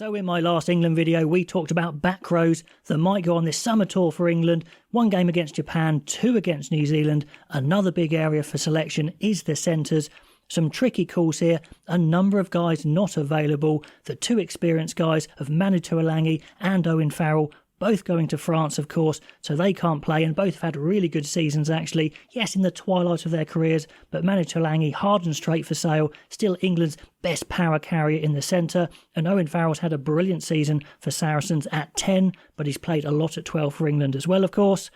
So in my last England video, we talked about back rows that might go on this summer tour for England. 1 game against Japan, 2 against New Zealand. Another big area for selection is the centres. Some tricky calls here, a number of guys not available. The 2 experienced guys of Manu Tuilagi and Owen Farrell, both going to France, of course, so they can't play, and both have had really good seasons, actually. Yes, in the twilight of their careers, but Manu Tuilagi, hard and straight for Sale, still England's best power carrier in the centre, and Owen Farrell's had a brilliant season for Saracens at 10, but he's played a lot at 12 for England as well, of course.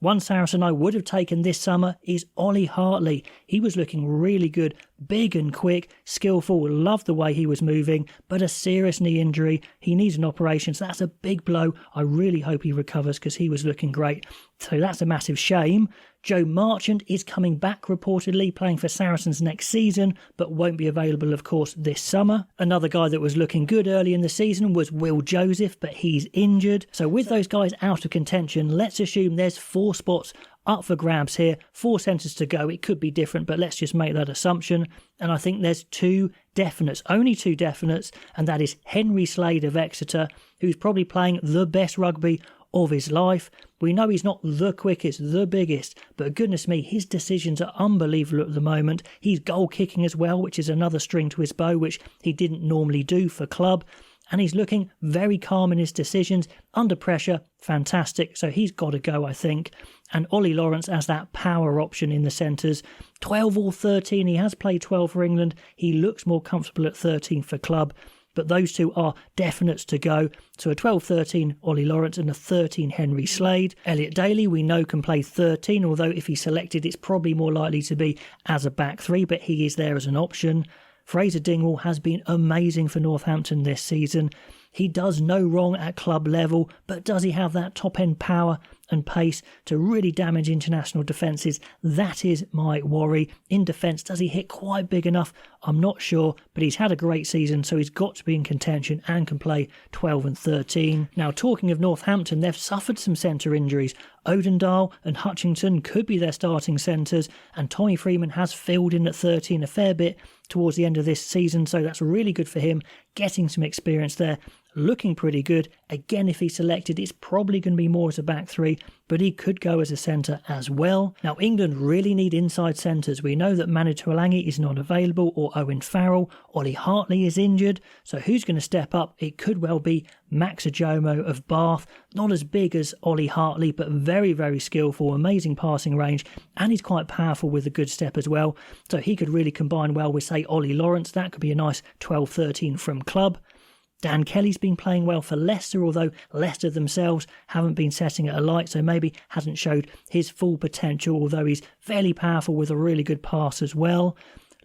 One Saracen I would have taken this summer is Ollie Hartley. He was looking really good, big and quick, skillful, loved the way he was moving, but a serious knee injury. He needs an operation, so that's a big blow. I really hope he recovers because he was looking great. So that's a massive shame. Joe Marchant is coming back reportedly, playing for Saracens next season, but won't be available, of course, this summer. Another guy that was looking good early in the season was Will Joseph, but he's injured. So with those guys out of contention, let's assume there's 4 spots up for grabs here, 4 centres to go. It could be different, but let's just make that assumption. And I think there's 2 definites, only 2 definites, and that is Henry Slade of Exeter, who's probably playing the best rugby of his life. We know he's not the quickest, the biggest, but goodness me, his decisions are unbelievable at the moment. He's goal kicking as well, which is another string to his bow, which he didn't normally do for club. And he's looking very calm in his decisions, under pressure, fantastic. So he's got to go, I think. And Ollie Lawrence as that power option in the centres. 12 or 13, he has played 12 for England. He looks more comfortable at 13 for club. But those 2 are definites to go. So a 12-13 Ollie Lawrence and a 13 Henry Slade. Elliot Daly, we know, can play 13, although if he's selected, it's probably more likely to be as a back 3, but he is there as an option. Fraser Dingwall has been amazing for Northampton this season. He does no wrong at club level, but does he have that top-end power and pace to really damage international defences? That is my worry. In defence, does he hit quite big enough? I'm not sure, but he's had a great season, so he's got to be in contention and can play 12 and 13. Now, talking of Northampton, they've suffered some centre injuries. Odendale and Hutchinson could be their starting centres, and Tommy Freeman has filled in at 13 a fair bit towards the end of this season, so that's really good for him, getting some experience there. Looking pretty good. Again, if he's selected, it's probably going to be more as a back 3, but he could go as a centre as well. Now, England really need inside centres. We know that Manu Tuilagi is not available, or Owen Farrell. Ollie Hartley is injured, so who's going to step up? It could well be Max Ajomo of Bath. Not as big as Ollie Hartley, but very, very skillful, amazing passing range, and he's quite powerful with a good step as well. So he could really combine well with, say, Ollie Lawrence. That could be a nice 12-13 from club. Dan Kelly's been playing well for Leicester, although Leicester themselves haven't been setting it alight, so maybe hasn't showed his full potential, although he's fairly powerful with a really good pass as well.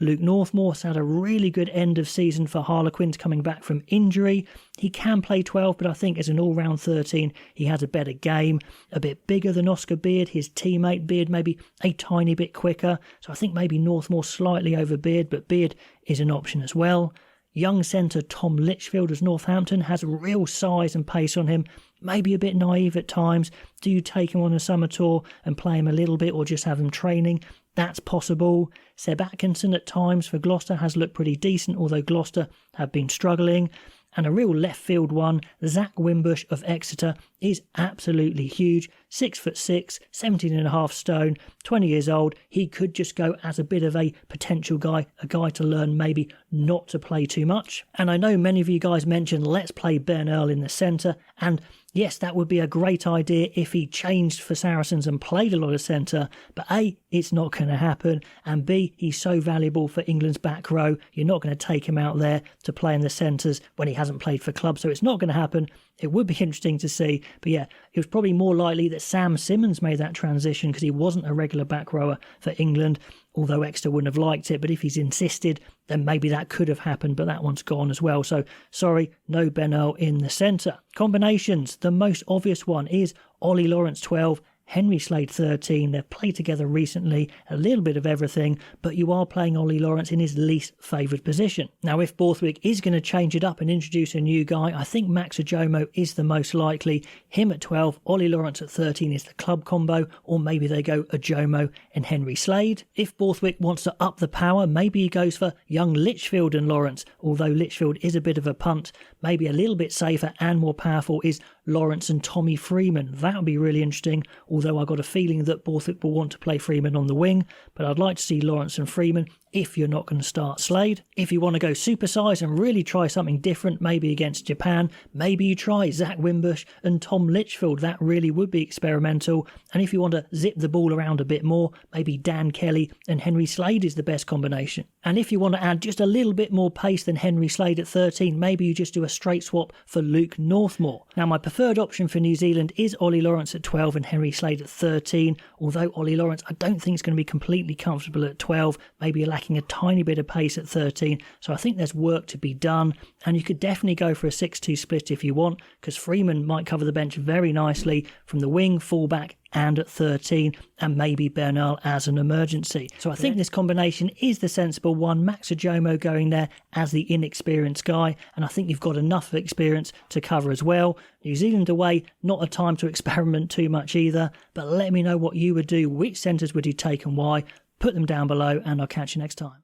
Luke Northmore's had a really good end of season for Harlequins coming back from injury. He can play 12, but I think as an all-round 13, he has a better game. A bit bigger than Oscar Beard, his teammate. Beard maybe a tiny bit quicker, so I think maybe Northmore slightly over Beard, but Beard is an option as well. Young centre Tom Litchfield as Northampton has real size and pace on him, maybe a bit naive at times. Do you take him on a summer tour and play him a little bit, or just have him training? That's possible. Seb Atkinson at times for Gloucester has looked pretty decent, although Gloucester have been struggling. And a real left field one, Zach Wimbush of Exeter, is absolutely huge. 6'6", 17.5 stone, 20 years old. He could just go as a bit of a potential guy, a guy to learn maybe not to play too much. And I know many of you guys mentioned let's play Ben Earl in the centre, and yes, that would be a great idea if he changed for Saracens and played a lot of centre, but A, it's not going to happen, and B, he's so valuable for England's back row, you're not going to take him out there to play in the centres when he hasn't played for club, so it's not going to happen. It would be interesting to see, but yeah, it was probably more likely that Sam Simmons made that transition because he wasn't a regular back rower for England, although Exeter wouldn't have liked it, but if he's insisted, then maybe that could have happened, but that one's gone as well. So, sorry, no Ben Earl in the centre. Combinations, the most obvious one is Ollie Lawrence 12, Henry Slade 13. They've played together recently, a little bit of everything, but you are playing Ollie Lawrence in his least favoured position. Now, if Borthwick is going to change it up and introduce a new guy, I think Max Ojomo is the most likely. Him at 12, Ollie Lawrence at 13 is the club combo, or maybe they go Ojomo and Henry Slade. If Borthwick wants to up the power, maybe he goes for young Litchfield and Lawrence, although Litchfield is a bit of a punt. Maybe a little bit safer and more powerful is Lawrence and Tommy Freeman. That would be really interesting, although I got a feeling that Borthwick will want to play Freeman on the wing, but I'd like to see Lawrence and Freeman if you're not going to start Slade. If you want to go supersize and really try something different, maybe against Japan, maybe you try Zach Wimbush and Tom Litchfield. That really would be experimental. And if you want to zip the ball around a bit more, maybe Dan Kelly and Henry Slade is the best combination. And if you want to add just a little bit more pace than Henry Slade at 13, maybe you just do a straight swap for Luke Northmore. Now, my preferred option for New Zealand is Ollie Lawrence at 12 and Henry Slade at 13, although Ollie Lawrence I don't think is going to be completely comfortable at 12, maybe lacking a tiny bit of pace at 13, so I think there's work to be done, and you could definitely go for a 6-2 split if you want, because Freeman might cover the bench very nicely from the wing, fullback and at 13, and maybe Bernal as an emergency. So I think this combination is the sensible one. Max Ojomo going there as the inexperienced guy, and I think you've got enough experience to cover as well. New Zealand away, not a time to experiment too much either, but let me know what you would do, which centres would you take and why. Put them down below, and I'll catch you next time.